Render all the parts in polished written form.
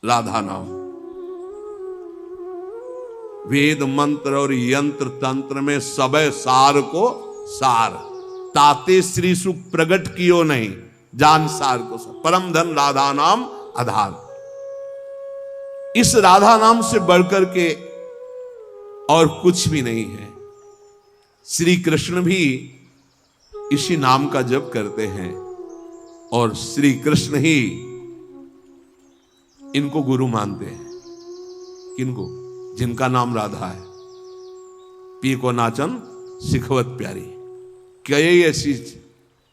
राधा नाम। वेद मंत्र और यंत्र तंत्र में सब सार को सार, ताते श्री सुख प्रगट कियो नहीं, जान सार को सार। परम धन राधा नाम आधार। इस राधा नाम से बढ़कर के और कुछ भी नहीं है। श्री कृष्ण भी इसी नाम का जप करते हैं और श्री कृष्ण ही इनको गुरु मानते हैं। किनको? जिनका नाम राधा है। पी को नाचन सिखवत प्यारी। कई ऐसी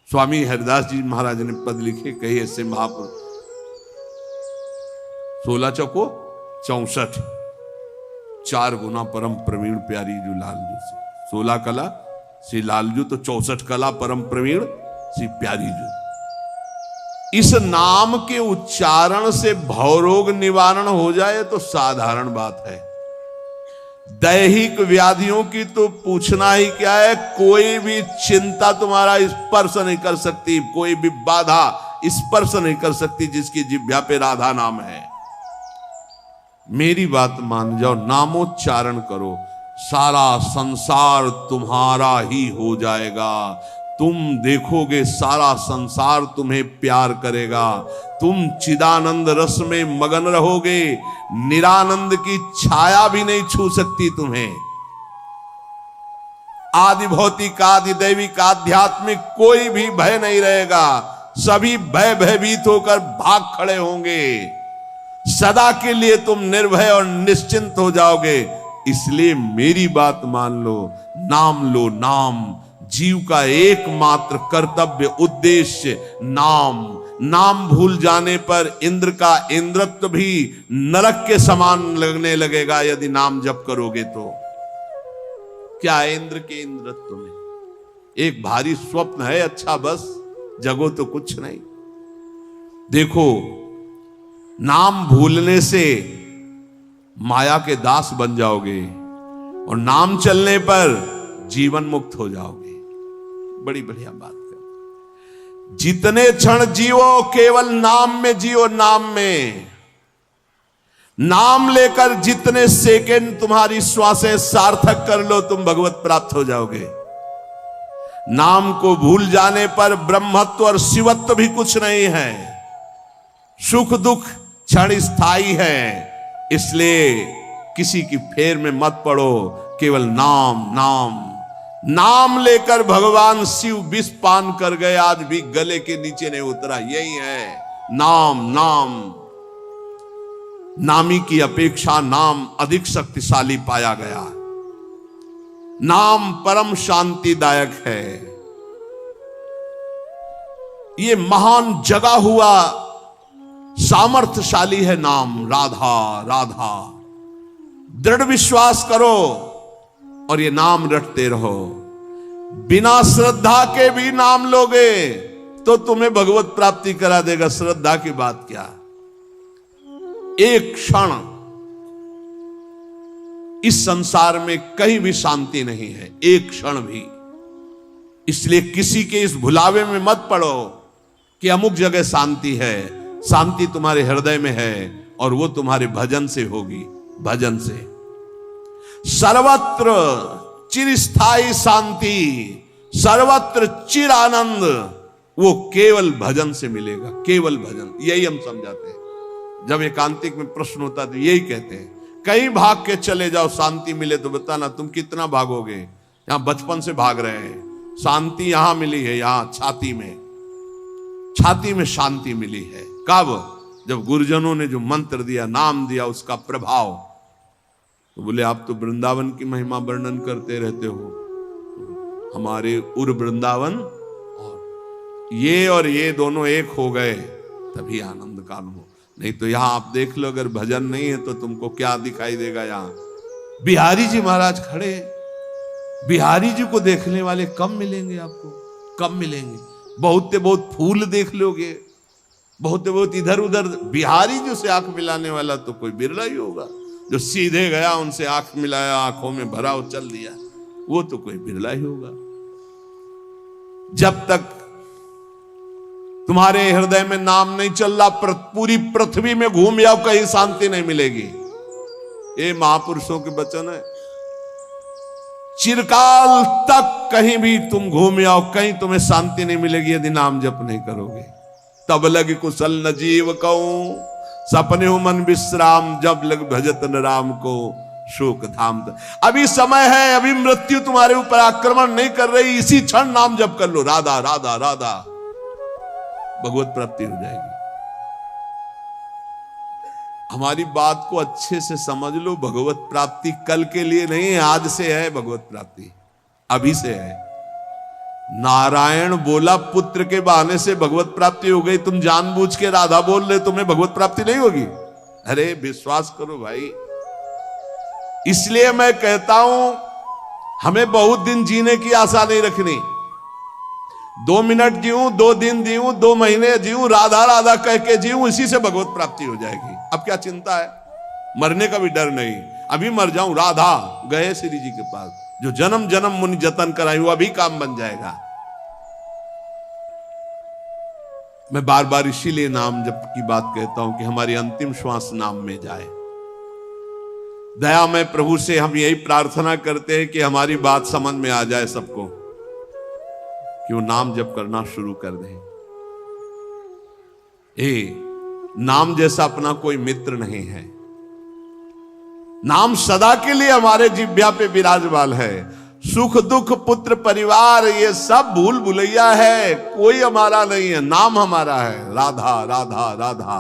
स्वामी हरिदास जी महाराज ने पद लिखे, कई ऐसे महापुरुष। 16 चौको 64, 4 गुना परम प्रवीण प्यारी जो लालजू से। 16 कला श्री लालजू तो 64 कला परम प्रवीण श्री प्यारी जू। इस नाम के उच्चारण से भवरोग निवारण हो जाए तो साधारण बात है। दैहिक व्याधियों की तो पूछना ही क्या है। कोई भी चिंता तुम्हारा स्पर्श नहीं कर सकती, कोई भी बाधा स्पर्श नहीं कर सकती जिसकी जिह्वा पे राधा नाम है। मेरी बात मान जाओ, नामोच्चारण करो, सारा संसार तुम्हारा ही हो जाएगा। तुम देखोगे सारा संसार तुम्हें प्यार करेगा। तुम चिदानंद रस में मगन रहोगे, निरानंद की छाया भी नहीं छू सकती तुम्हें। आदि भौतिक, आदि दैविक, आध्यात्मिक कोई भी भय नहीं रहेगा। सभी भयभीत होकर भाग खड़े होंगे। सदा के लिए तुम निर्भय और निश्चिंत हो जाओगे। इसलिए मेरी बात मान लो, नाम लो। नाम जीव का एकमात्र कर्तव्य उद्देश्य नाम। नाम भूल जाने पर इंद्र का इंद्रत्व भी नरक के समान लगने लगेगा यदि नाम जप करोगे तो। क्या है इंद्र के इंद्रत्व में? एक भारी स्वप्न है, अच्छा बस, जगो तो कुछ नहीं। देखो, नाम भूलने से माया के दास बन जाओगे और नाम चलने पर जीवन मुक्त हो जाओगे। बड़ी बढ़िया बात कर। जितने क्षण जियो केवल नाम में जियो। नाम में नाम लेकर जितने सेकंड तुम्हारी श्वासें सार्थक कर लो, तुम भगवत प्राप्त हो जाओगे। नाम को भूल जाने पर ब्रह्मत्व और शिवत्व भी कुछ नहीं है। सुख दुख क्षण स्थायी है। इसलिए किसी की फेर में मत पड़ो, केवल नाम नाम नाम लेकर भगवान शिव विष पान कर गए, आज भी गले के नीचे नहीं उतरा। यही है नाम। नाम नामी की अपेक्षा नाम अधिक शक्तिशाली पाया गया। नाम परम शांतिदायक है। ये महान जगा हुआ सामर्थ्यशाली है नाम। राधा राधा दृढ़ विश्वास करो और ये नाम रटते रहो। बिना श्रद्धा के भी नाम लोगे तो तुम्हें भगवत प्राप्ति करा देगा। श्रद्धा की बात क्या? एक क्षण इस संसार में कहीं भी शांति नहीं है, एक क्षण भी। इसलिए किसी के इस भुलावे में मत पड़ो कि अमुक जगह शांति है। शांति तुम्हारे हृदय में है और वो तुम्हारे भजन से होगी। भजन से सर्वत्र चिरस्थायी शांति, सर्वत्र चिर आनंद, वो केवल भजन से मिलेगा। केवल भजन, यही हम समझाते हैं। जब एकांतिक में प्रश्न होता तो यही कहते हैं, कहीं भाग के चले जाओ शांति मिले तो बताना तुम कितना भागोगे। यहां बचपन से भाग रहे हैं, शांति यहां मिली है, यहां छाती में शांति मिली है। कब? जब गुरुजनों ने जो मंत्र दिया, नाम दिया, उसका प्रभाव। तो बोले आप तो वृंदावन की महिमा वर्णन करते रहते हो। हमारे उर वृंदावन और ये दोनों एक हो गए तभी आनंद काल हो। नहीं तो यहां आप देख लो, अगर भजन नहीं है तो तुमको क्या दिखाई देगा। यहां बिहारी जी महाराज खड़े। बिहारी जी को देखने वाले कम मिलेंगे आपको, कम मिलेंगे। बहुत बहुत फूल देख लोगे, बहुत इधर उधर। बिहारी जी से आंख मिलाने वाला तो कोई बिरला ही होगा। जो सीधे गया, उनसे आंख मिलाया, आंखों में भरा और चल दिया, वो तो कोई बिरला ही होगा। जब तक तुम्हारे हृदय में नाम नहीं चल रहा, पूरी पृथ्वी में घूम जाओ, कहीं शांति नहीं मिलेगी। ये महापुरुषों के वचन है। चिरकाल तक कहीं भी तुम घूम जाओ, कहीं तुम्हें शांति नहीं मिलेगी यदि नाम जप नहीं करोगे। तब लग कुशल न जीव कहूं, सपने हो मन विश्राम, जब लग भजत न राम को शोक धाम। अभी समय है, अभी मृत्यु तुम्हारे ऊपर आक्रमण नहीं कर रही, इसी क्षण नाम जप कर लो, राधा राधा राधा, भगवत प्राप्ति हो जाएगी। हमारी बात को अच्छे से समझ लो, भगवत प्राप्ति कल के लिए नहीं है, आज से है भगवत प्राप्ति, अभी से है। नारायण बोला पुत्र के बहाने से भगवत प्राप्ति हो गई, तुम जानबूझ के राधा बोल रहे, तुम्हें भगवत प्राप्ति नहीं होगी? अरे विश्वास करो भाई। इसलिए मैं कहता हूं हमें बहुत दिन जीने की आशा नहीं रखनी। 2 मिनट जीऊं, 2 दिन जीऊं, 2 महीने जीऊं, राधा राधा कह के जीऊं, इसी से भगवत प्राप्ति हो जाएगी। अब क्या चिंता है? मरने का भी डर नहीं। अभी मर जाऊं, राधा गए श्री जी के पास, जो जन्म जन्म मुनि जतन कराई, वो अभी काम बन जाएगा। मैं बार बार इसीलिए नाम जप की बात कहता हूं कि हमारी अंतिम श्वास नाम में जाए। दया में प्रभु से हम यही प्रार्थना करते हैं कि हमारी बात समझ में आ जाए सबको, कि वो नाम जप करना शुरू कर दें। नाम जैसा अपना कोई मित्र नहीं है। नाम सदा के लिए हमारे जिह्वा पे विराजमान है। सुख दुख पुत्र परिवार ये सब भूल भुलैया है, कोई हमारा नहीं है, नाम हमारा है। राधा राधा राधा,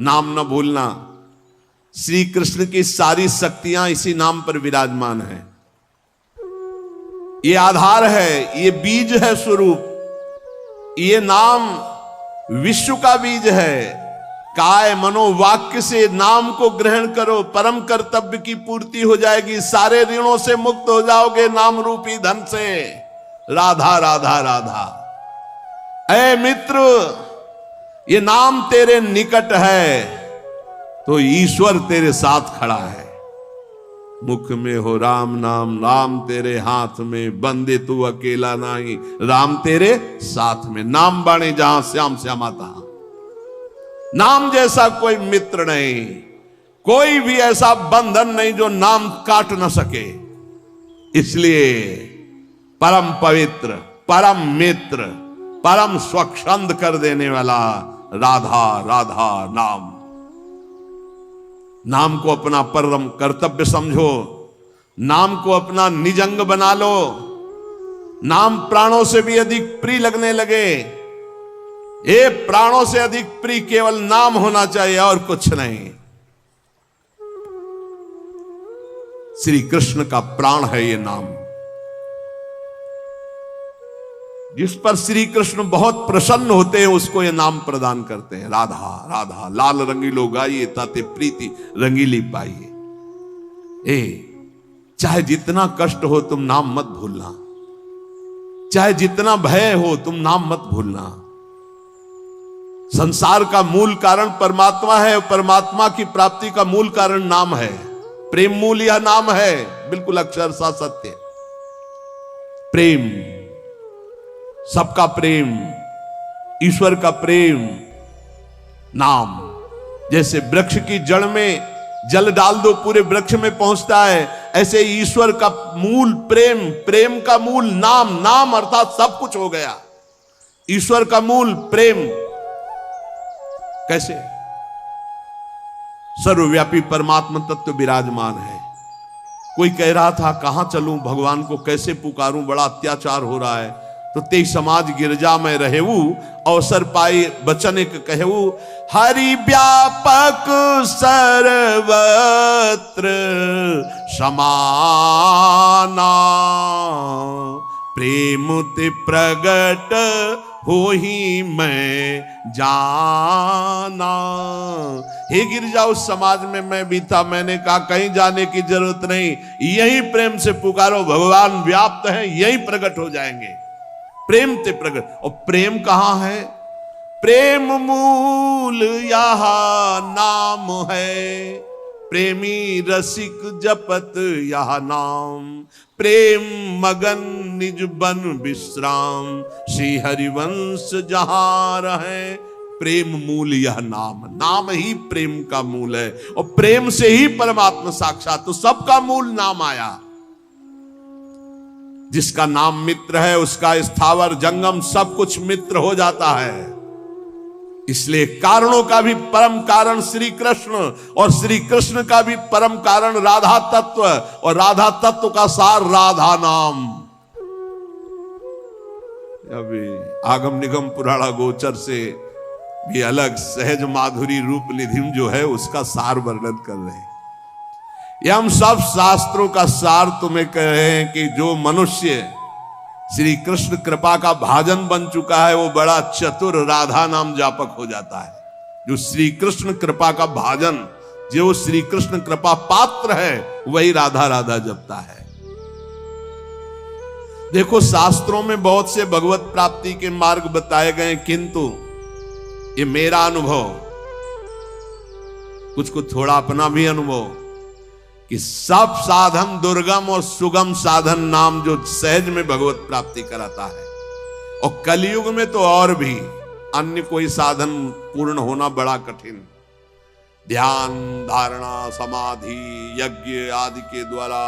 नाम न भूलना। श्री कृष्ण की सारी शक्तियां इसी नाम पर विराजमान है। ये आधार है, ये बीज है स्वरूप। ये नाम विश्व का बीज है। काय मनोवाक्य से नाम को ग्रहण करो, परम कर्तव्य की पूर्ति हो जाएगी, सारे ऋणों से मुक्त हो जाओगे नाम रूपी धन से। राधा राधा राधा। ऐ मित्र, ये नाम तेरे निकट है तो ईश्वर तेरे साथ खड़ा है। मुख में हो राम नाम, राम तेरे हाथ में, बंदे तू अकेला नहीं, राम तेरे साथ में। नाम बाणे जहां श्याम श्यामा तहां। नाम जैसा कोई मित्र नहीं, कोई भी ऐसा बंधन नहीं जो नाम काट न सके। इसलिए परम पवित्र, परम मित्र, परम स्वच्छंद कर देने वाला राधा राधा नाम। नाम को अपना परम कर्तव्य समझो, नाम को अपना निजंग बना लो। नाम प्राणों से भी अधिक प्रिय लगने लगे। ये प्राणों से अधिक प्रिय केवल नाम होना चाहिए और कुछ नहीं। श्री कृष्ण का प्राण है ये नाम। जिस पर श्री कृष्ण बहुत प्रसन्न होते हैं उसको ये नाम प्रदान करते हैं। राधा राधा लाल रंगीलो गाइए, ताते प्रीति रंगीली पाइए। चाहे जितना कष्ट हो तुम नाम मत भूलना, चाहे जितना भय हो तुम नाम मत भूलना। संसार का मूल कारण परमात्मा है, परमात्मा की प्राप्ति का मूल कारण नाम है। प्रेम मूल यह नाम है, बिल्कुल अक्षरशः सत्य। प्रेम, सबका प्रेम, ईश्वर का प्रेम, नाम। जैसे वृक्ष की जड़ में जल डाल दो पूरे वृक्ष में पहुंचता है, ऐसे ईश्वर का मूल प्रेम, प्रेम का मूल नाम। नाम अर्थात सब कुछ हो गया। ईश्वर का मूल प्रेम। कैसे? सर्वव्यापी परमात्मा तत्व विराजमान है। कोई कह रहा था कहां चलूं, भगवान को कैसे पुकारूं, बड़ा अत्याचार हो रहा है। तो ते समाज गिरजा में रहेऊ, अवसर पाई बचन एक कहू। हरि व्यापक सर्वत्र समाना, प्रेम ते प्रगट हो ही मैं जाना। हे गिरजा, उस समाज में मैं भी था, मैंने कहा कहीं जाने की जरूरत नहीं, यही प्रेम से पुकारो, भगवान व्याप्त है, यही प्रकट हो जाएंगे। प्रेम ते प्रकट। और प्रेम कहां है? प्रेम मूल यहां नाम है। प्रेमी रसिक जपत यह नाम, प्रेम मगन निज बन विश्राम, श्री हरिवंश जहां रहे, प्रेम मूल यह नाम। नाम ही प्रेम का मूल है और प्रेम से ही परमात्मा साक्षात, तो सबका मूल नाम आया। जिसका नाम मित्र है उसका स्थावर जंगम सब कुछ मित्र हो जाता है। इसलिए कारणों का भी परम कारण श्री कृष्ण और श्री कृष्ण का भी परम कारण राधा तत्व और राधा तत्व का सार राधा नाम। अभी आगम निगम पुराणा गोचर से भी अलग सहज माधुरी रूप निधिम जो है उसका सार वर्णन कर रहे हैं। ये हम सब शास्त्रों का सार तुम्हें कह रहे हैं कि जो मनुष्य श्री कृष्ण कृपा का भाजन बन चुका है वो बड़ा चतुर राधा नाम जापक हो जाता है। जो श्री कृष्ण कृपा का भाजन, जो श्री कृष्ण कृपा पात्र है वही राधा राधा जपता है। देखो शास्त्रों में बहुत से भगवत प्राप्ति के मार्ग बताए गए, किंतु ये मेरा अनुभव, कुछ कुछ थोड़ा अपना भी अनुभव, कि सब साधन दुर्गम और सुगम साधन नाम जो सहज में भगवत प्राप्ति कराता है। और कलयुग में तो और भी अन्य कोई साधन पूर्ण होना बड़ा कठिन। ध्यान धारणा समाधि यज्ञ आदि के द्वारा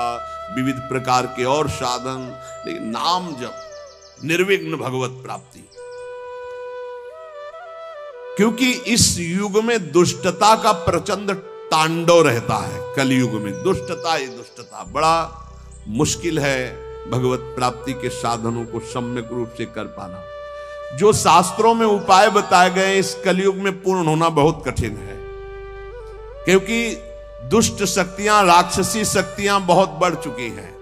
विविध प्रकार के और साधन, लेकिन नाम जप निर्विघ्न भगवत प्राप्ति। क्योंकि इस युग में दुष्टता का प्रचंड तांडव रहता है। कलयुग में दुष्टता ही दुष्टता, बड़ा मुश्किल है भगवत प्राप्ति के साधनों को सम्यक रूप से कर पाना। जो शास्त्रों में उपाय बताए गए इस कलयुग में पूर्ण होना बहुत कठिन है, क्योंकि दुष्ट शक्तियां राक्षसी शक्तियां बहुत बढ़ चुकी हैं।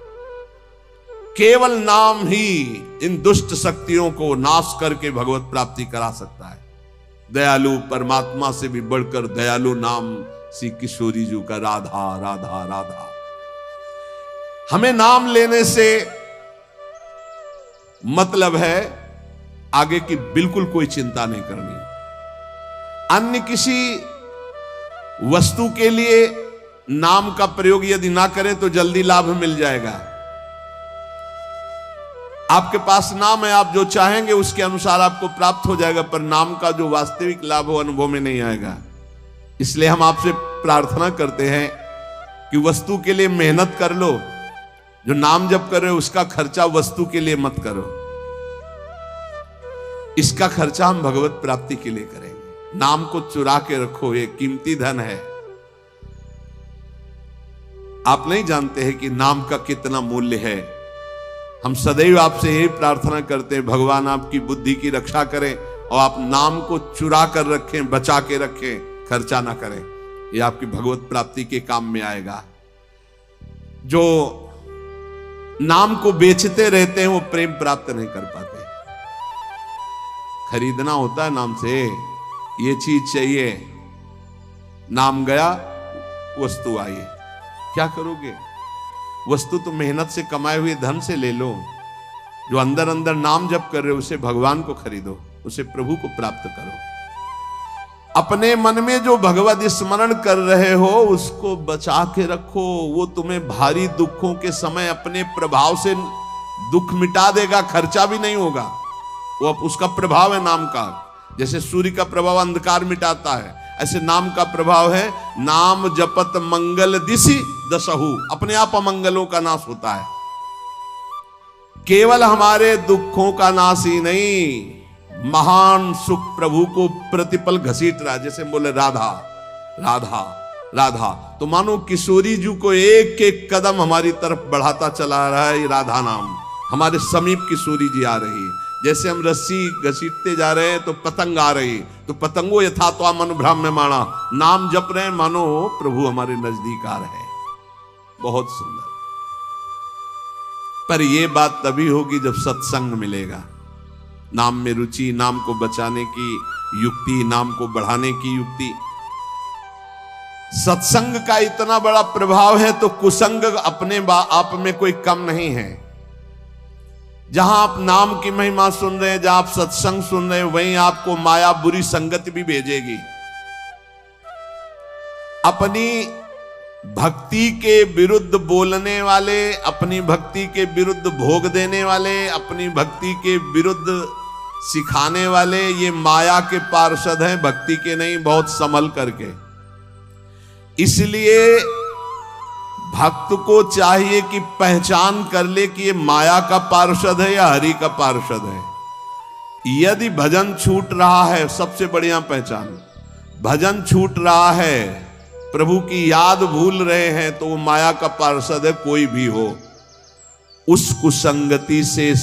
केवल नाम ही इन दुष्ट शक्तियों को नाश करके भगवत प्राप्ति करा सकता है। दयालु परमात्मा से भी बढ़कर दयालु नाम श्री किशोरी जी का राधा राधा राधा। हमें नाम लेने से मतलब है आगे की बिल्कुल कोई चिंता नहीं करनी। अन्य किसी वस्तु के लिए नाम का प्रयोग यदि ना करें तो जल्दी लाभ मिल जाएगा। आपके पास नाम है, आप जो चाहेंगे उसके अनुसार आपको प्राप्त हो जाएगा, पर नाम का जो वास्तविक लाभ हो अनुभव में नहीं आएगा। इसलिए हम आपसे प्रार्थना करते हैं कि वस्तु के लिए मेहनत कर लो, जो नाम जप कर रहे हो उसका खर्चा वस्तु के लिए मत करो, इसका खर्चा हम भगवत प्राप्ति के लिए करेंगे। नाम को चुरा के रखो, ये कीमती धन है। आप नहीं जानते हैं कि नाम का कितना मूल्य है। हम सदैव आपसे यही प्रार्थना करते हैं भगवान आपकी बुद्धि की रक्षा करें और आप नाम को चुरा कर रखें, बचा के रखें, खर्चा ना करें। ये आपकी भगवत प्राप्ति के काम में आएगा। जो नाम को बेचते रहते हैं वो प्रेम प्राप्त नहीं कर पाते। खरीदना होता है नाम से, ये चीज चाहिए, नाम गया वस्तु आई, क्या करोगे? वस्तु तो मेहनत से कमाए हुए धन से ले लो। जो अंदर अंदर नाम जप कर रहे हो उसे भगवान को खरीदो, उसे प्रभु को प्राप्त करो। अपने मन में जो भगवत स्मरण कर रहे हो उसको बचा के रखो, वो तुम्हें भारी दुखों के समय अपने प्रभाव से दुख मिटा देगा, खर्चा भी नहीं होगा। वो उसका प्रभाव है नाम का। जैसे सूर्य का प्रभाव अंधकार मिटाता है, ऐसे नाम का प्रभाव है। नाम जपत मंगल दिशि दसहु, अपने आप अमंगलों का नाश होता है। केवल हमारे दुखों का नाश ही नहीं, महान सुख प्रभु को प्रतिपल घसीट रहा है। जैसे बोले राधा राधा राधा, तो मानो किशोरी जी को एक एक कदम हमारी तरफ बढ़ाता चला रहा है। राधा नाम हमारे समीप किशोरी जी आ रही है। जैसे हम रस्सी घसीटते जा रहे हैं तो पतंग आ रही, तो पतंगो यथा तो मन भ्राम्य माना, नाम जप रहे हैं मानो प्रभु हमारे नजदीक आ रहे हैं। बहुत सुंदर। पर यह बात तभी होगी जब सत्संग मिलेगा। नाम में रुचि, नाम को बचाने की युक्ति, नाम को बढ़ाने की युक्ति। सत्संग का इतना बड़ा प्रभाव है तो कुसंग अपने आप में कोई कम नहीं है। जहां आप नाम की महिमा सुन रहे हैं, जहां आप सत्संग सुन रहे हैं, वहीं आपको माया बुरी संगत भी भेजेगी। अपनी भक्ति के विरुद्ध बोलने वाले, अपनी भक्ति के विरुद्ध भोग देने वाले, अपनी भक्ति के विरुद्ध सिखाने वाले, ये माया के पार्षद हैं, भक्ति के नहीं। बहुत संभल करके। इसलिए भक्त को चाहिए कि पहचान कर ले कि ये माया का पार्षद है या हरि का पार्षद है। यदि भजन छूट रहा है, सबसे बढ़िया पहचान, भजन छूट रहा है, प्रभु की याद भूल रहे हैं, तो वो माया का पार्षद है, कोई भी हो। उस कुसंगति से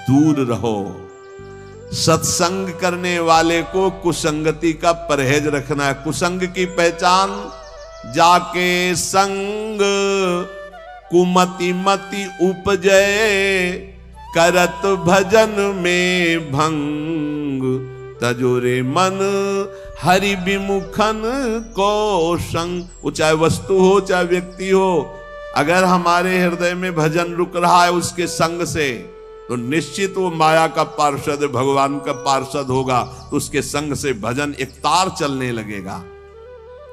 दूर रहो। सत्संग करने वाले को कुसंगति का परहेज रखना है। कुसंग की पहचान, जाके संग कुमति मति उपजय, करत भजन में भंग, तजोरे मन हरि विमुखन को संग। वो चाहे वस्तु हो चाहे व्यक्ति हो, अगर हमारे हृदय में भजन रुक रहा है उसके संग से, तो निश्चित वो माया का पार्षद, भगवान का पार्षद होगा, तो उसके संग से भजन एक तार चलने लगेगा।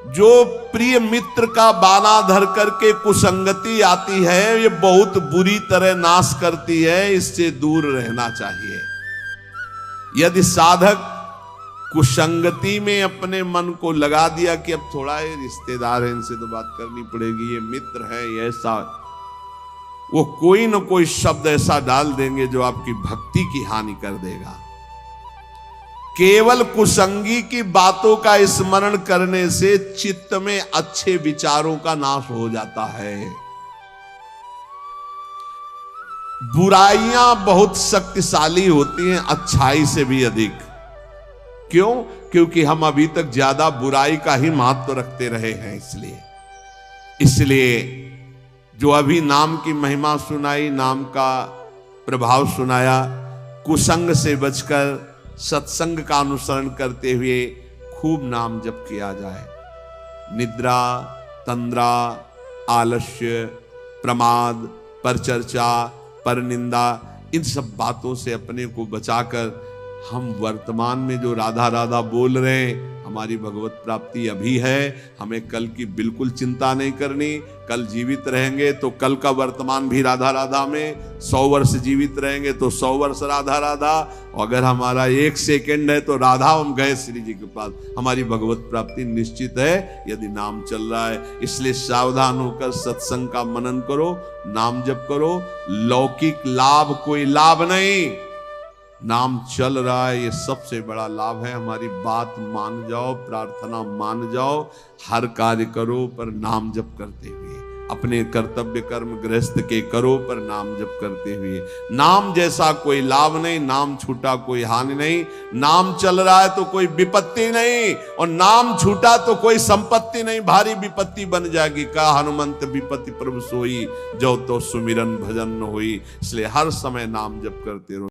जो प्रिय मित्र का बाना धर करके कुसंगति आती है, ये बहुत बुरी तरह नाश करती है, इससे दूर रहना चाहिए। यदि साधक कुसंगति में अपने मन को लगा दिया कि अब थोड़ा ये रिश्तेदार है, इनसे तो बात करनी पड़ेगी, ये मित्र है, ये ऐसा, वो कोई न कोई शब्द ऐसा डाल देंगे जो आपकी भक्ति की हानि कर देगा। केवल कुसंगी की बातों का स्मरण करने से चित्त में अच्छे विचारों का नाश हो जाता है। बुराइयां बहुत शक्तिशाली होती हैं अच्छाई से भी अधिक। क्यों? क्योंकि हम अभी तक ज्यादा बुराई का ही महत्व रखते रहे हैं। इसलिए जो अभी नाम की महिमा सुनाई, नाम का प्रभाव सुनाया, कुसंग से बचकर सत्संग का अनुसरण करते हुए खूब नाम जप किया जाए। निद्रा, तंद्रा, आलस्य, प्रमाद, परचर्चा, परनिंदा, इन सब बातों से अपने को बचाकर हम वर्तमान में जो राधा राधा बोल रहे हैं, हमारी भगवत प्राप्ति अभी है। हमें कल की बिल्कुल चिंता नहीं करनी। कल जीवित रहेंगे तो कल का वर्तमान भी राधा राधा में, 100 वर्ष जीवित रहेंगे तो 100 वर्ष राधा राधा। अगर हमारा 1 सेकंड है तो राधा हम गए श्री जी के पास। हमारी भगवत प्राप्ति निश्चित है यदि नाम चल रहा है। इसलिए सावधान होकर सत्संग का मनन करो, नाम जप करो। लौकिक लाभ कोई लाभ नहीं, नाम चल रहा है, ये सबसे बड़ा लाभ है। हमारी बात मान जाओ, प्रार्थना मान जाओ, हर कार्य करो पर नाम जप करते हुए। अपने कर्तव्य कर्म गृहस्थ के करो पर नाम जप करते हुए। नाम जैसा कोई लाभ नहीं, नाम छूटा कोई हानि नहीं। नाम चल रहा है तो कोई विपत्ति नहीं, और नाम छूटा तो कोई संपत्ति नहीं, भारी विपत्ति बन जाएगी। का हनुमंत विपत्ति प्रभु सोई, जो तो सुमिरन भजन न होई। इसलिए हर समय नाम जप करते रहो।